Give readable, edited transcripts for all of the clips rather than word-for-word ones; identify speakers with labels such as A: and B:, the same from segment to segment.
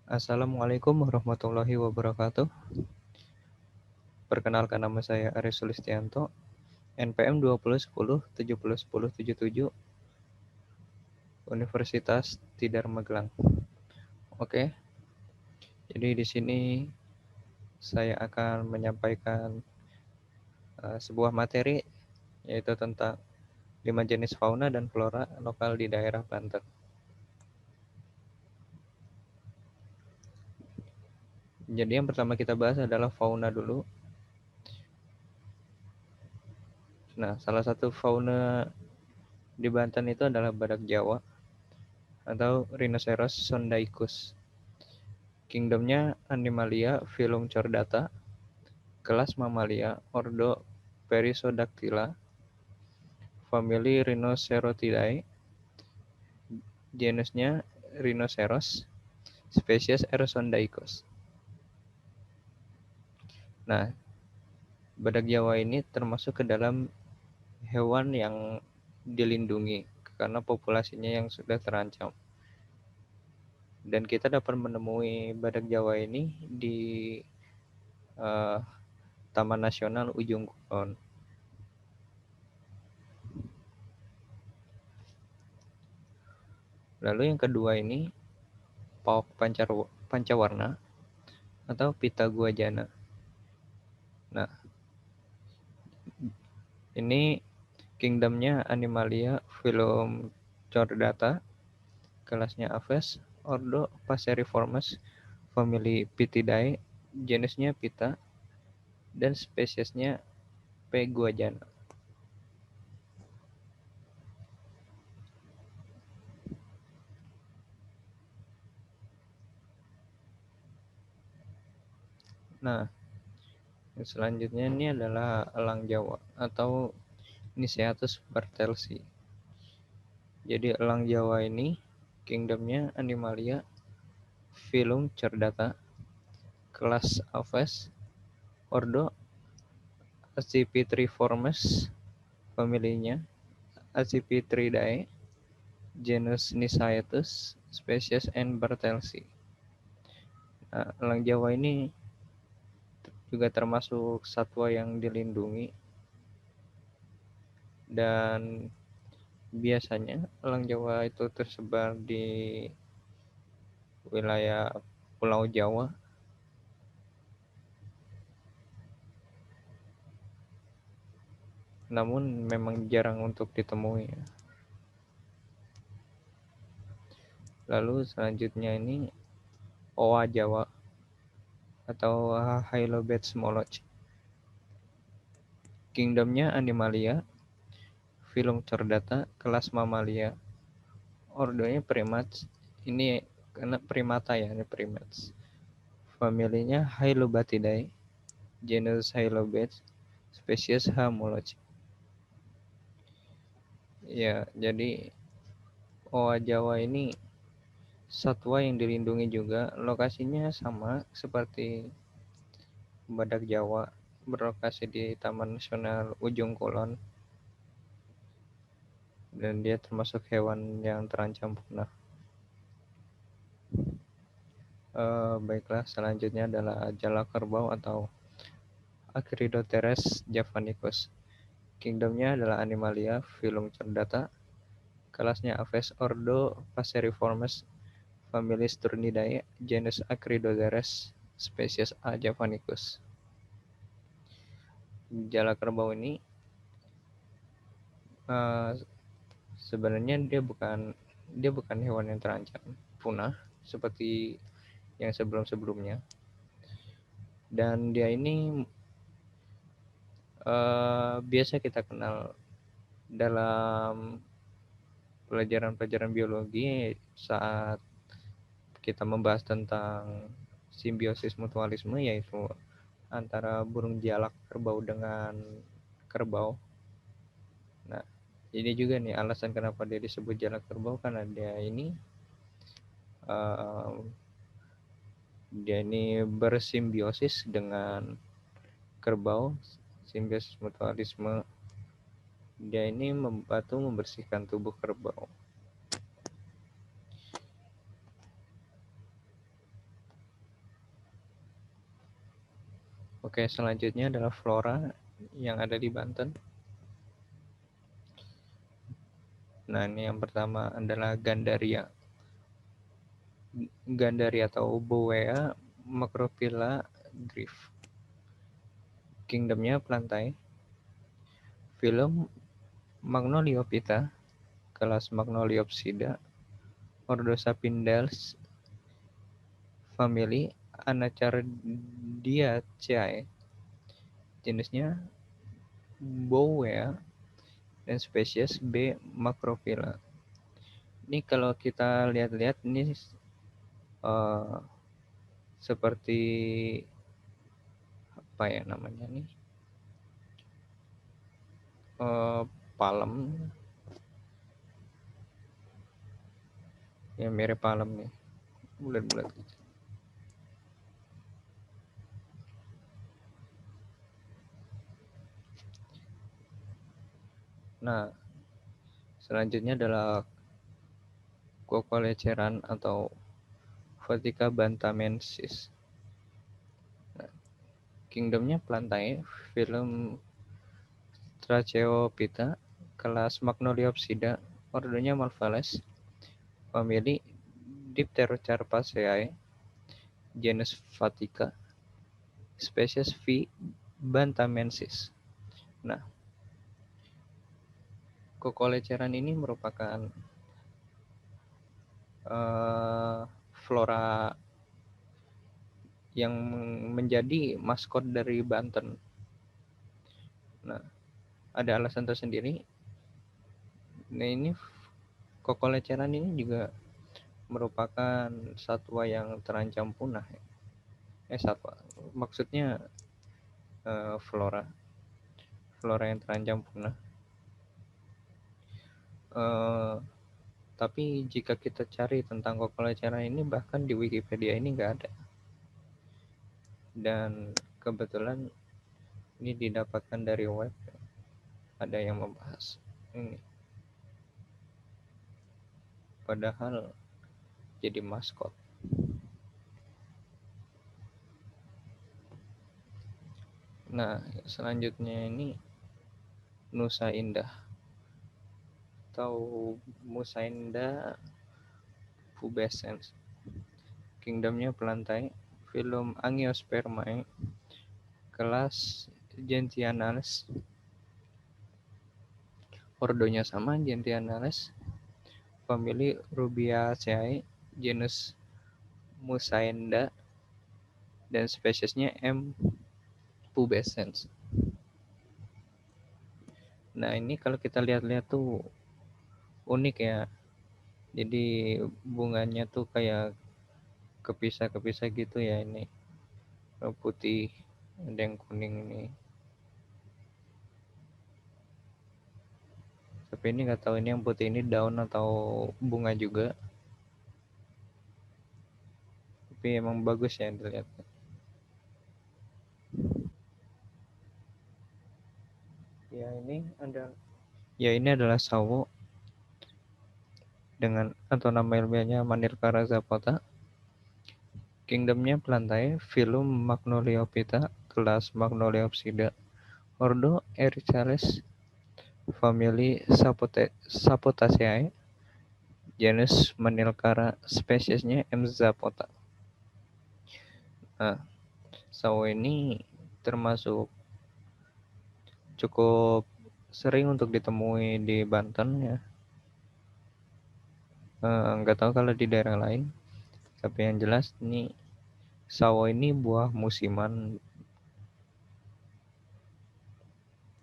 A: Assalamualaikum warahmatullahi wabarakatuh. Perkenalkan, nama saya Aris Sulistianto, NPM 2010 70 10 77, Universitas Tidar Magelang. Oke, jadi di sini saya akan menyampaikan sebuah materi, yaitu tentang 5 jenis fauna dan flora lokal di daerah Banten. Jadi yang pertama kita bahas adalah fauna dulu. Nah, salah satu fauna di Banten itu adalah badak Jawa atau Rhinoceros sondaicus. Kingdomnya Animalia phylum Chordata, kelas Mamalia, ordo Perissodactyla, famili Rhinocerotidae, genusnya Rhinoceros, spesies Ersondaicus. Nah, badak Jawa ini termasuk ke dalam hewan yang dilindungi karena populasinya yang sudah terancam. Dan kita dapat menemui badak Jawa ini di Taman Nasional Ujung Kulon. Lalu yang kedua ini pauk pancawarna atau Pitta guajana. Nah, ini kingdomnya Animalia phylum Chordata, kelasnya Aves, ordo Passeriformes, famili Pittidae, jenisnya Pitta, dan spesiesnya P. guajana. Nah, selanjutnya ini adalah elang Jawa atau Niceatus bartelsi. Jadi elang Jawa ini kingdomnya Animalia phylum Chordata, kelas Aves, ordo Accipitriformes, familinya Accipitridae, genus Niceatus, spesies N. bartelsi. Nah, elang Jawa ini juga termasuk satwa yang dilindungi, dan biasanya elang Jawa itu tersebar di wilayah Pulau Jawa, namun memang jarang untuk ditemui. Lalu selanjutnya ini oa Jawa atau Hylobates moloch. Kingdomnya Animalia, phylum Chordata, kelas Mamalia, ordonya Primates. Ini karena primata ya, ini primates. Familinya Hylobatidae, genus Hylobates, spesies H. moloch. Ya, jadi oa Jawa ini satwa yang dilindungi juga. Lokasinya sama seperti badak Jawa, berlokasi di Taman Nasional Ujung Kulon, dan dia termasuk hewan yang terancam punah. Baiklah, selanjutnya adalah jalak kerbau atau Acridoteres javanicus. Kingdomnya adalah Animalia phylum Chordata, kelasnya Aves, ordo Passeriformes, famili Sturnidae, genus Acridoteres, spesies A. javanicus. Jalak kerbau ini sebenarnya dia bukan hewan yang terancam punah seperti yang sebelum-sebelumnya, dan dia ini biasa kita kenal dalam pelajaran-pelajaran biologi saat kita membahas tentang simbiosis mutualisme, yaitu antara burung jalak kerbau dengan kerbau. Nah, ini juga nih alasan kenapa dia disebut jalak kerbau, karena dia ini bersimbiosis dengan kerbau, simbiosis mutualisme. Dia ini membantu membersihkan tubuh kerbau. Oke, selanjutnya adalah flora yang ada di Banten. Nah, ini yang pertama adalah Gandaria. Gandaria atau Bowea Macrophylla Griff. Kingdomnya plantae. Phylum Magnoliophyta, kelas Magnoliopsida, ordo Sapindales, famili Anacardiaceae, jenisnya Bowea, dan spesies B. Macrophylla. Ini kalau kita lihat-lihat ini seperti apa ya namanya nih, palem, ya mirip palem nih, bulat-bulat gitu. Nah, selanjutnya adalah Cocoleceran atau Vatica bantamensis. Nah, kingdomnya plantae, phylum Tracheophyta, kelas Magnoliopsida, ordonya Malvales, famili Dipterocarpaceae, genus Vatica, spesies V. bantamensis. Nah, Cocoleceran ini merupakan flora yang menjadi maskot dari Banten. Nah, ada alasan tersendiri. Nah, ini Cocoleceran ini juga merupakan satwa yang terancam punah. Satwa, maksudnya flora yang terancam punah. Tapi jika kita cari tentang Cocoleceran ini, bahkan di Wikipedia ini nggak ada. Dan kebetulan ini didapatkan dari web, ada yang membahas ini. Padahal jadi maskot. Nah, selanjutnya ini Nusa Indah atau Musainda pubescens. Kingdomnya plantae, phylum Angiospermae, kelas Gentianales, ordonya sama Gentianales, famili Rubiaceae, genus Musainda, dan spesiesnya M. pubescens. Nah, ini kalau kita lihat-lihat tuh unik ya. Jadi bunganya tuh kayak kepisah-kepisah gitu ya ini. Putih, ada yang kuning ini. Tapi ini nggak tahu ini yang putih ini daun atau bunga juga. Tapi emang bagus ya dilihat. Ini adalah sawo dengan atau nama ilmiahnya Manilkara zapota. Kingdomnya plantae, phylum Magnoliophyta, kelas Magnoliopsida, ordo Erichales, famili Sapotaceae, genus Manilkara, spesiesnya M. zapota. Nah, sawo ini termasuk cukup sering untuk ditemui di Banten ya. Nggak tahu kalau di daerah lain, tapi yang jelas ini sawo ini buah musiman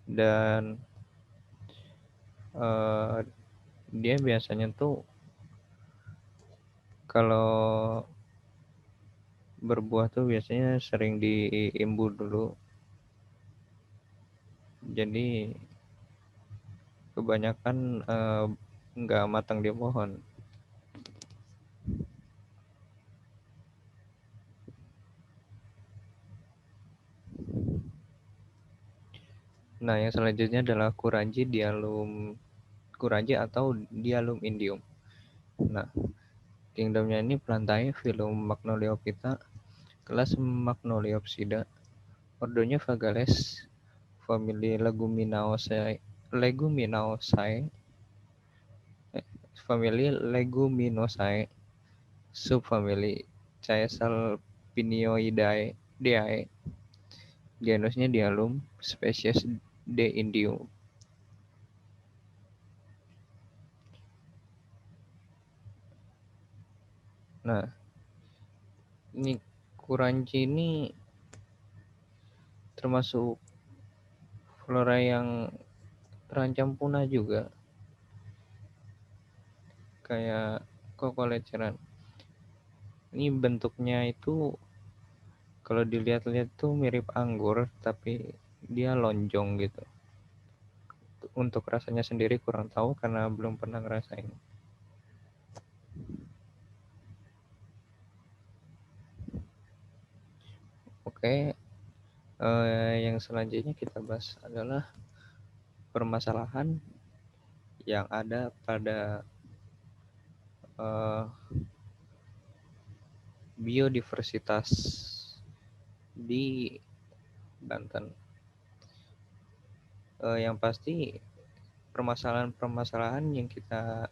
A: dan dia biasanya tuh kalau berbuah tuh biasanya sering diimbu dulu, jadi kebanyakan nggak matang di pohon. Nah, yang selanjutnya adalah Kuranji atau Dialum indium. Nah, kingdomnya ini plantae, phylum Magnoliophyta, kelas Magnoliopsida, Ordonya Vagales, famili Leguminosae, famili Leguminosae, subfamili Caesalpinioideae, genusnya Dialum, spesies D. indium. Nah, ini kuranci ini termasuk flora yang terancam punah juga, kayak kokoleceran. Ini bentuknya itu kalau dilihat-lihat tuh mirip anggur, tapi dia lonjong gitu. Untuk rasanya sendiri kurang tahu karena belum pernah ngerasain. Oke, yang selanjutnya kita bahas adalah permasalahan yang ada pada biodiversitas di Banten. Yang pasti permasalahan-permasalahan yang kita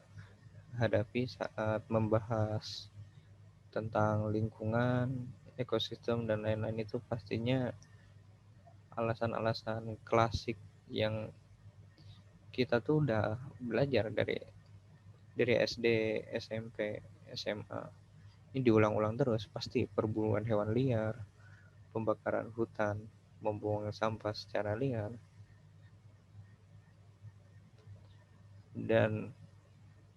A: hadapi saat membahas tentang lingkungan, ekosistem, dan lain-lain itu pastinya alasan-alasan klasik yang kita tuh udah belajar dari SD, SMP, SMA. Ini diulang-ulang terus, pasti perburuan hewan liar, pembakaran hutan, membuang sampah secara liar, dan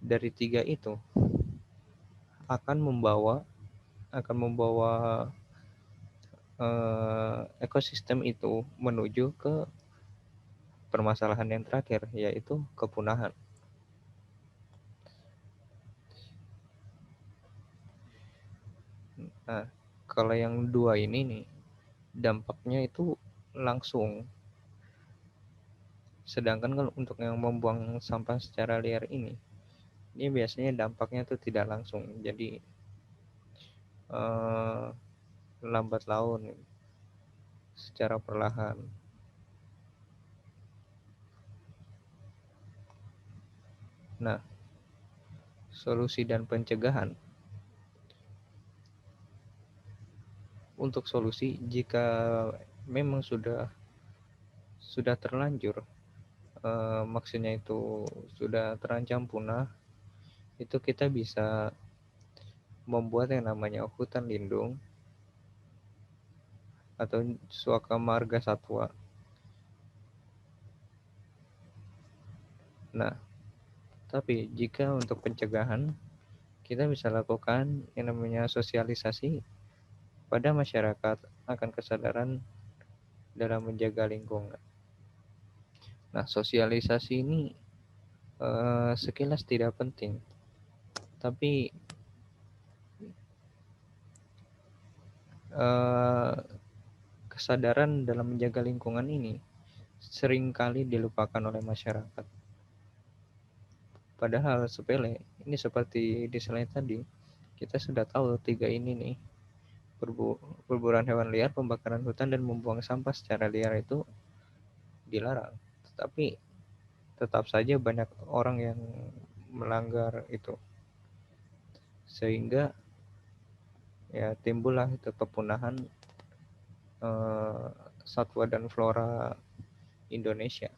A: dari tiga itu akan membawa ekosistem itu menuju ke permasalahan yang terakhir, yaitu kepunahan. Nah, kalau yang dua ini nih, dampaknya itu langsung. Sedangkan kalau untuk yang membuang sampah secara liar ini biasanya dampaknya itu tidak langsung. Jadi lambat laun, secara perlahan. Nah, solusi dan pencegahan. Untuk solusi, jika memang sudah terlanjur, maksudnya itu sudah terancam punah, itu kita bisa membuat yang namanya hutan lindung atau suaka marga satwa. Nah, tapi jika untuk pencegahan, kita bisa lakukan yang namanya sosialisasi pada masyarakat akan kesadaran dalam menjaga lingkungan. Nah, sosialisasi ini sekilas tidak penting, tapi kesadaran dalam menjaga lingkungan ini seringkali dilupakan oleh masyarakat. Padahal sepele, ini seperti di slide tadi, kita sudah tahu tiga ini nih, perburuan hewan liar, pembakaran hutan, dan membuang sampah secara liar itu dilarang. Tetapi tetap saja banyak orang yang melanggar itu. Sehingga ya timbullah itu kepunahan satwa dan flora Indonesia.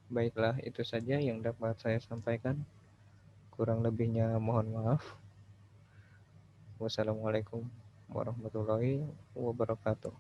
A: Baiklah, itu saja yang dapat saya sampaikan. Kurang lebihnya mohon maaf. Wassalamualaikum warahmatullahi wabarakatuh.